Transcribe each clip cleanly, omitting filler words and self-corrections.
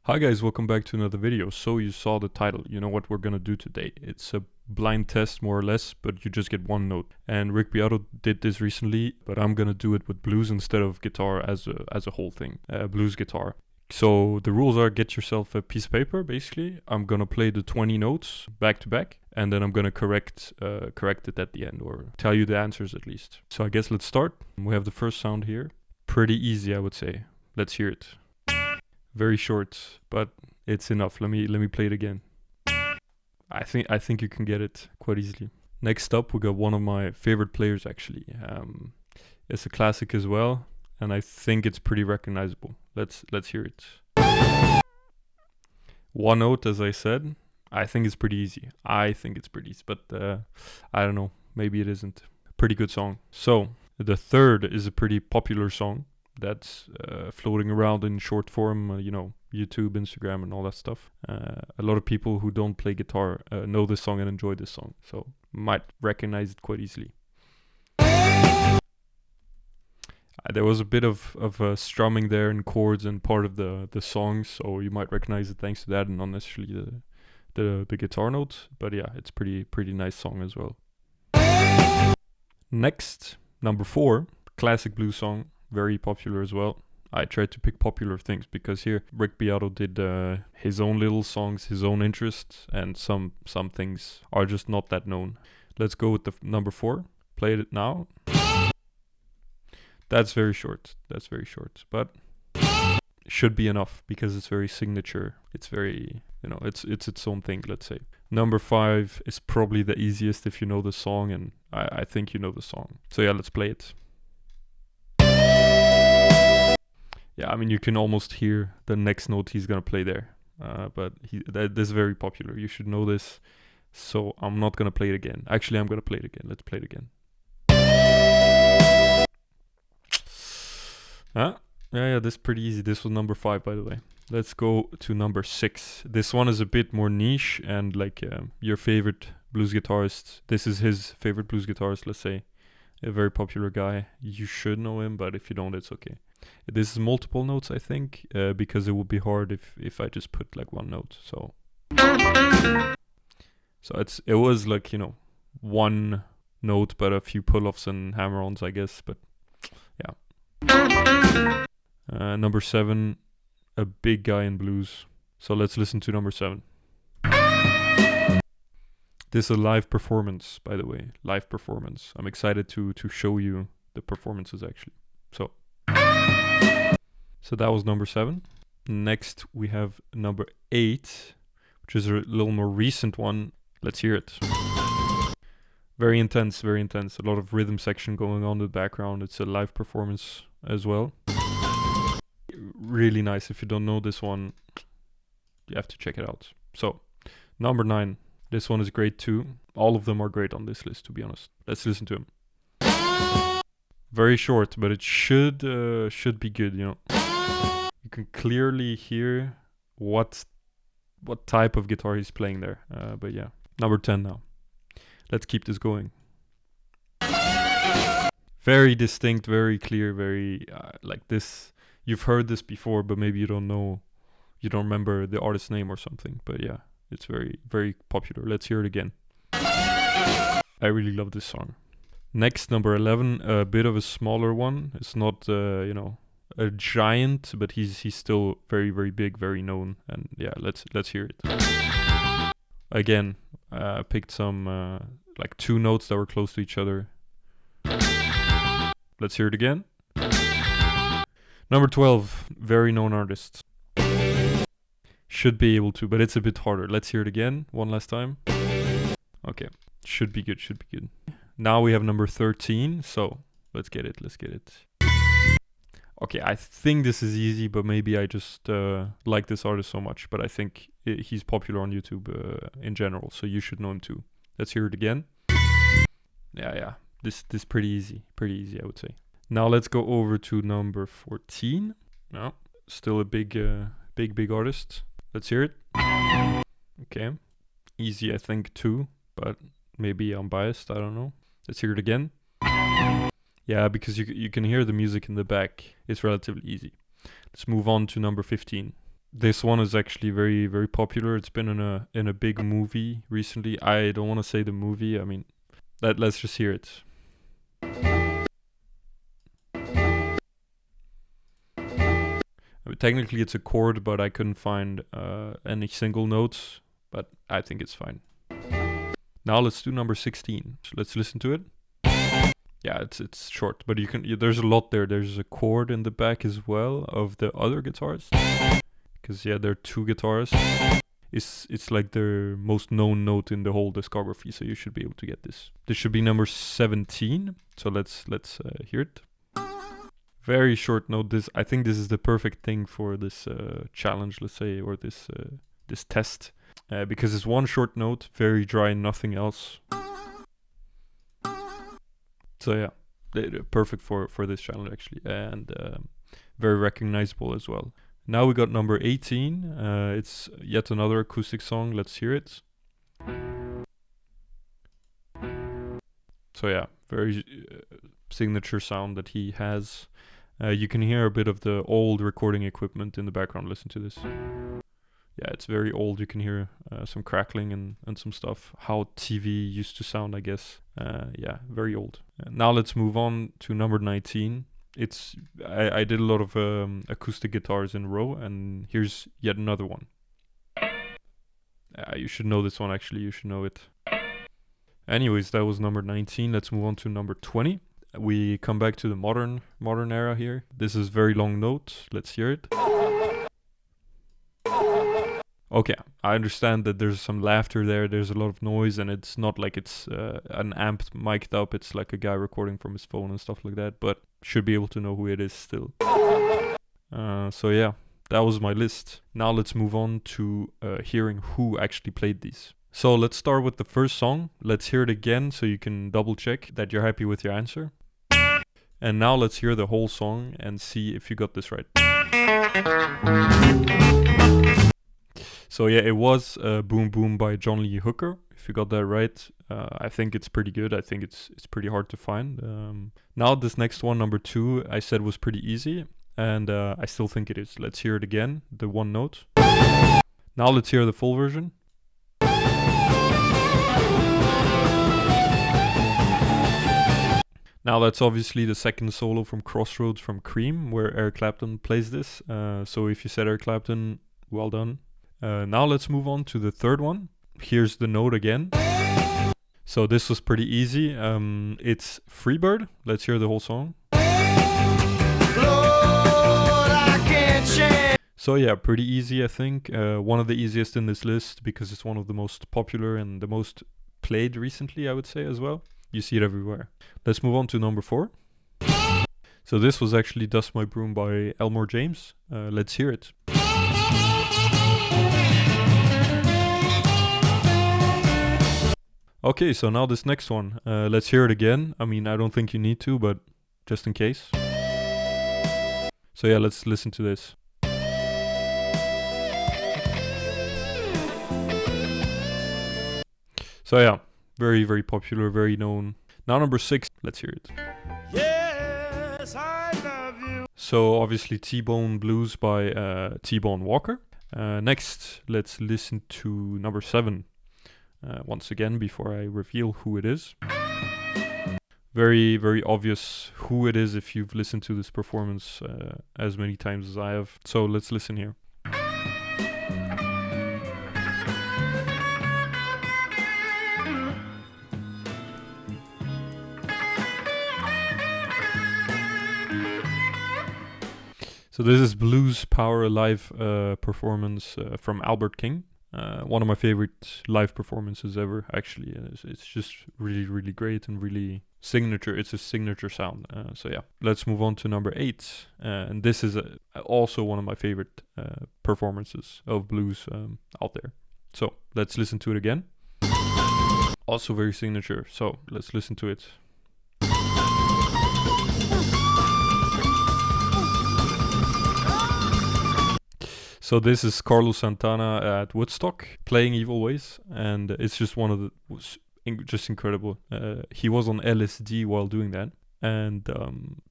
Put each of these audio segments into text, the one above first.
Hi guys, welcome back to another video. So you saw the title, you know what we're gonna do today. It's a blind test more or less, but you just get one note. And Rick Beato did this recently, but I'm gonna do it with blues instead of guitar as a whole thing, blues guitar. So the rules are: get yourself a piece of paper. Basically, I'm gonna play the 20 notes back to back, and then I'm gonna correct it at the end, or tell you the answers at least. So I guess let's start. We have the first sound here. Pretty easy, I would say. Let's hear it. Very short, but it's enough. Let me play it again. I think you can get it quite easily. Next up, we got one of my favorite players actually. It's a classic as well, and I think it's pretty recognizable. Let's hear it. One note, as I said. I think it's pretty easy. But I don't know. Maybe it isn't. Pretty good song. So the third is a pretty popular song that's floating around in short form, YouTube, Instagram, and all that stuff. A lot of people who don't play guitar know this song and enjoy this song, so might recognize it quite easily. There was a bit of strumming there and chords and part of the song, so you might recognize it thanks to that and not necessarily the guitar notes. But yeah, it's pretty nice song as well. Next, number 4, classic blues song. Very popular as well. I tried to pick popular things because here Rick Beato did his own little songs, his own interests, and some things are just not that known. Let's go with the number 4. Play it now. That's very short, but should be enough because it's very signature. It's very, it's its own thing, let's say. Number 5 is probably the easiest if you know the song, and I think you know the song. So yeah, let's play it. Yeah, I mean, you can almost hear the next note he's gonna play there, but this is very popular. You should know this, so I'm not gonna play it again. Actually, I'm gonna play it again. Let's play it again. Yeah, this is pretty easy. This was number 5, by the way. Let's go to number 6. This one is a bit more niche, and like your favorite blues guitarist. This is his favorite blues guitarist, let's say. A very popular guy. You should know him, but if you don't, it's okay. This is multiple notes, I think, because it would be hard if I just put like one note. So it was like, one note, but a few pull-offs and hammer-ons, I guess. But yeah. Number 7, a big guy in blues. So let's listen to number 7. This is a live performance, by the way. Live performance. I'm excited to show you the performances actually. So that was number 7. Next we have number 8, which is a little more recent one. Let's hear it. Very intense, very intense. A lot of rhythm section going on in the background. It's a live performance as well. Really nice. If you don't know this one, you have to check it out. So, number 9. This one is great too. All of them are great on this list, to be honest. Let's listen to him. Very short, but it should be good, You can clearly hear what type of guitar he's playing there. But yeah, number 10 now. Let's keep this going. Very distinct, very clear, very like this. You've heard this before, but maybe you don't remember the artist's name or something. But yeah, it's very, very popular. Let's hear it again. I really love this song. Next, number 11, a bit of a smaller one. It's not, a giant, but he's still very, very big, very known. And yeah, let's hear it. Again, picked some like 2 notes that were close to each other. Let's hear it again. Number 12, very known artist. Should be able to, but it's a bit harder. Let's hear it again, one last time. Okay, should be good. Now we have number 13, so let's get it. Okay, I think this is easy, but maybe I just like this artist so much, but I think he's popular on YouTube in general, so you should know him too. Let's hear it again. Yeah, this pretty easy, I would say. Now let's go over to number 14. No, still a big artist. Let's hear it. Okay, easy I think too, but maybe I'm biased, I don't know. Let's hear it again. Yeah, because you can hear the music in the back. It's relatively easy. Let's move on to number 15. This one is actually very, very popular. It's been in a big movie recently. I don't want to say the movie. I mean, let's just hear it. I mean, technically, it's a chord, but I couldn't find any single notes. But I think it's fine. Now let's do number 16. So let's listen to it. Yeah, it's short, but there's a lot there. There's a chord in the back as well of the other guitars. Because yeah, there are two guitars. It's like their most known note in the whole discography, so you should be able to get this. This should be number 17. So let's hear it. Very short note. I think this is the perfect thing for this challenge, let's say, or this test, because it's one short note, very dry, nothing else. So yeah, perfect for this challenge actually, and very recognizable as well. Now we got number 18. It's yet another acoustic song. Let's hear it. So yeah, very signature sound that he has. You can hear a bit of the old recording equipment in the background. Listen to this. Yeah, it's very old. You can hear some crackling and some stuff. How TV used to sound, I guess. Yeah, very old. Now let's move on to number 19. I did a lot of acoustic guitars in a row, and here's yet another one. You should know this one actually. You should know it. Anyways, that was number 19. Let's move on to number 20. We come back to the modern era here. This is very long note. Let's hear it. Okay, I understand that there's some laughter there. There's a lot of noise, and it's not like it's an amp mic'd up. It's like a guy recording from his phone and stuff like that. But should be able to know who it is still. So yeah, that was my list. Now let's move on to hearing who actually played these. So let's start with the first song. Let's hear it again so you can double check that you're happy with your answer. And now let's hear the whole song and see if you got this right. So yeah, it was Boom Boom by John Lee Hooker. If you got that right, I think it's pretty good. I think it's pretty hard to find. Now this next one, number 2, I said was pretty easy. And I still think it is. Let's hear it again, the one note. Now let's hear the full version. Now that's obviously the second solo from Crossroads from Cream, where Eric Clapton plays this. So if you said Eric Clapton, well done. Now let's move on to the third one. Here's the note again. So this was pretty easy. It's Freebird. Let's hear the whole song. So yeah, pretty easy, I think. One of the easiest in this list because it's one of the most popular and the most played recently, I would say as well. You see it everywhere. Let's move on to number 4. So this was actually Dust My Broom by Elmore James. Let's hear it. Okay, so now this next one. Let's hear it again. I mean, I don't think you need to, but just in case. So yeah, let's listen to this. So yeah, very, very popular, very known. Now number 6, let's hear it. Yes, I love you. So obviously T-Bone Blues by T-Bone Walker. Next, let's listen to number 7. Once again, before I reveal who it is. Very, very obvious who it is if you've listened to this performance as many times as I have. So let's listen here. So this is Blues Power Alive performance from Albert King. One of my favorite live performances ever, actually. It's just really, really great and really signature. It's a signature sound. So yeah, let's move on to number 8. And this is also one of my favorite performances of blues out there. So let's listen to it again. Also very signature. So let's listen to it. So this is Carlos Santana at Woodstock playing Evil Ways, and it's just one of the just incredible. He was on LSD while doing that, and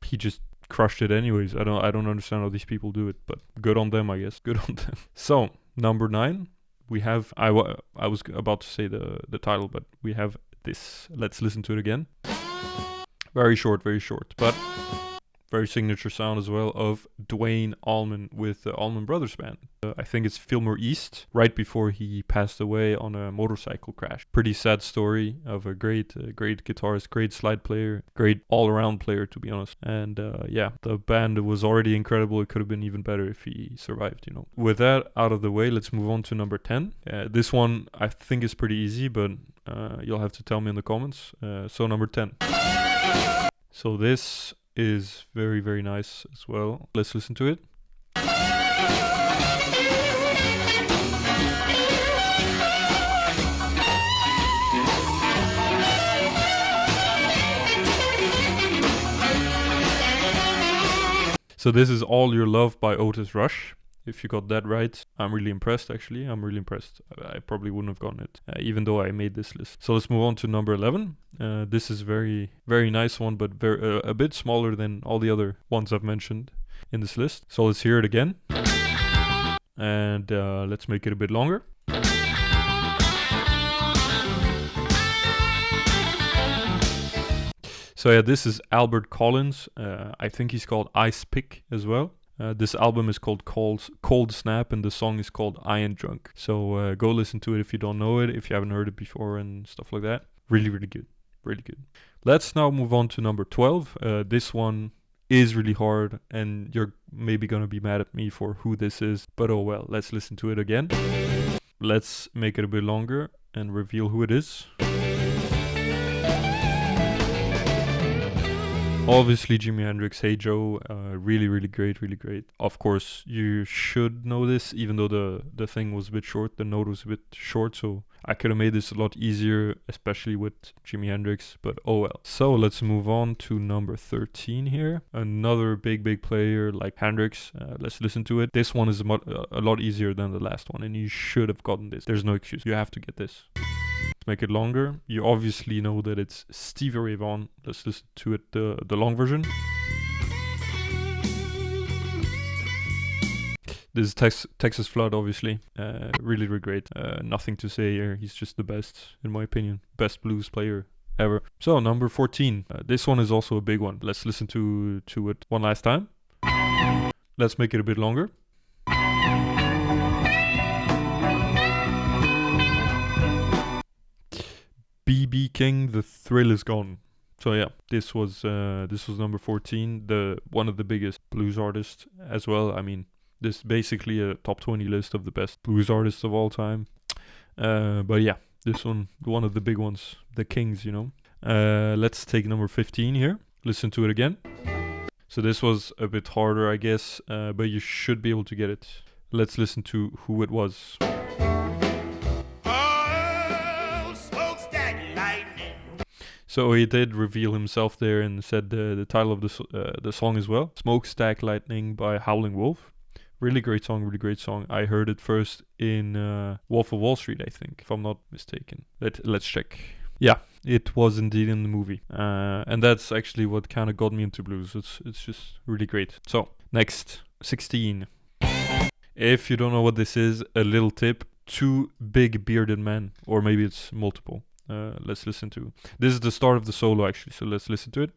he just crushed it anyways. I don't understand how these people do it, but good on them, I guess. Good on them. So number 9, we have I was about to say the title, but we have this. Let's listen to it again. Very short, but very signature sound as well of Dwayne Allman with the Allman Brothers Band. I think it's Fillmore East, right before he passed away on a motorcycle crash. Pretty sad story of a great guitarist, great slide player, great all-around player, to be honest. And yeah, the band was already incredible. It could have been even better if he survived, you know. With that out of the way, let's move on to number 10. This one I think is pretty easy, but you'll have to tell me in the comments. So number 10. So this is very, very nice as well. Let's listen to it. So this is All Your Love by Otis Rush. If you got that right, I'm really impressed, actually. I'm really impressed. I probably wouldn't have gotten it, even though I made this list. So let's move on to number 11. This is very, very nice one, but a bit smaller than all the other ones I've mentioned in this list. So let's hear it again. And let's make it a bit longer. So yeah, this is Albert Collins. I think he's called Ice Pick as well. This album is called Cold Snap, and the song is called Iron Drunk. So go listen to it if you don't know it, if you haven't heard it before and stuff like that. Really, really good. Really good. Let's now move on to number 12. This one is really hard, and you're maybe going to be mad at me for who this is, but oh well. Let's listen to it again. Let's make it a bit longer and reveal who it is. Obviously Jimi Hendrix, Hey Joe, really, really great, really great. Of course, you should know this, even though the thing was a bit short, the note was a bit short, so I could have made this a lot easier, especially with Jimi Hendrix, but oh well. So let's move on to number 13 here. Another big player like Hendrix. Let's listen to it. This one is a lot easier than the last one, and you should have gotten this. There's no excuse. You have to get this. Make it longer. You obviously know that it's Stevie Ray Vaughan. Let's listen to it, the long version. This is Texas Flood, obviously. Really, really great. Nothing to say here. He's just the best, in my opinion. Best blues player ever. So, number 14. This one is also a big one. Let's listen to it one last time. Let's make it a bit longer. B.B. King, The Thrill Is Gone. So yeah, this was number 14. One of the biggest blues artists as well. I mean, this is basically a top 20 list of the best blues artists of all time. But yeah, this one of the big ones, the Kings, you know. Let's take number 15 here. Listen to it again. So this was a bit harder, I guess, but you should be able to get it. Let's listen to who it was. So he did reveal himself there and said the title of the song as well. Smokestack Lightning by Howling Wolf. Really great song, really great song. I heard it first in Wolf of Wall Street, I think, if I'm not mistaken. Let's check. Yeah, it was indeed in the movie. And that's actually what kind of got me into blues. It's just really great. So, next, 16. If you don't know what this is, a little tip. 2 big bearded men, or maybe it's multiple. Let's listen to. This is the start of the solo, actually, so let's listen to it.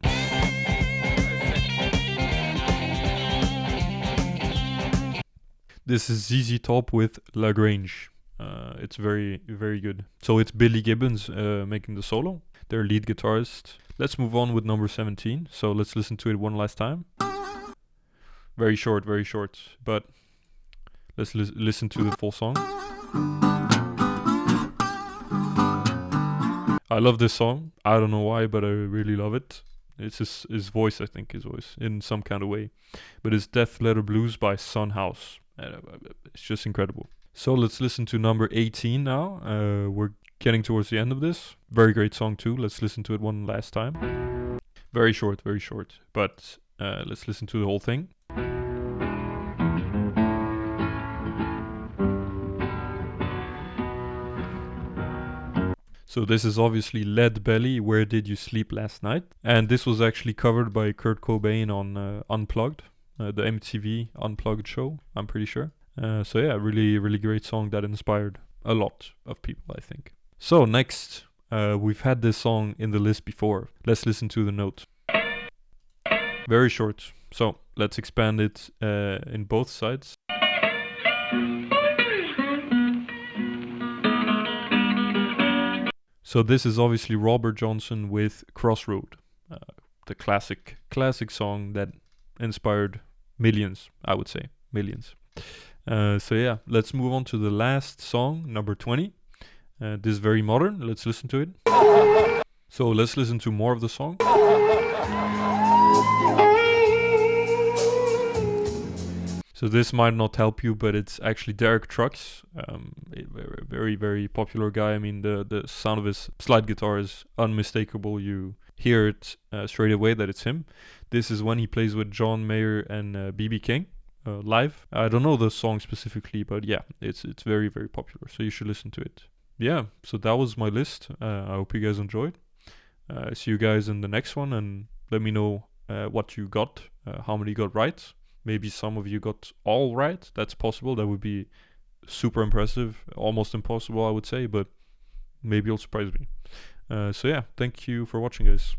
This is ZZ Top with La Grange. It's very, very good. So it's Billy Gibbons making the solo, their lead guitarist. Let's move on with number 17. So let's listen to it one last time. Very short, but let's listen to the full song. I love this song. I don't know why, but I really love it. It's his voice, I think, his voice, in some kind of way. But it's Death Letter Blues by Son House. It's just incredible. So let's listen to number 18 now. We're getting towards the end of this. Very great song too. Let's listen to it one last time. Very short, but let's listen to the whole thing. So this is obviously Lead Belly, Where Did You Sleep Last Night? And this was actually covered by Kurt Cobain on Unplugged, the MTV Unplugged show, I'm pretty sure. So yeah, really, really great song that inspired a lot of people, I think. So next, we've had this song in the list before. Let's listen to the note. Very short, so let's expand it in both sides. So this is obviously Robert Johnson with Crossroad, the classic song that inspired millions, I would say, millions. So yeah, let's move on to the last song, number 20. This is very modern, let's listen to it. So let's listen to more of the song. So this might not help you, but it's actually Derek Trucks, a very, very popular guy. I mean, the sound of his slide guitar is unmistakable. You hear it straight away that it's him. This is when he plays with John Mayer and B.B. King live. I don't know the song specifically, but yeah, it's very, very popular. So you should listen to it. Yeah, so that was my list. I hope you guys enjoyed. See you guys in the next one, and let me know what you got, how many you got right. Maybe some of you got all right. That's possible. That would be super impressive. Almost impossible, I would say, but maybe it'll surprise me. So yeah, thank you for watching, guys.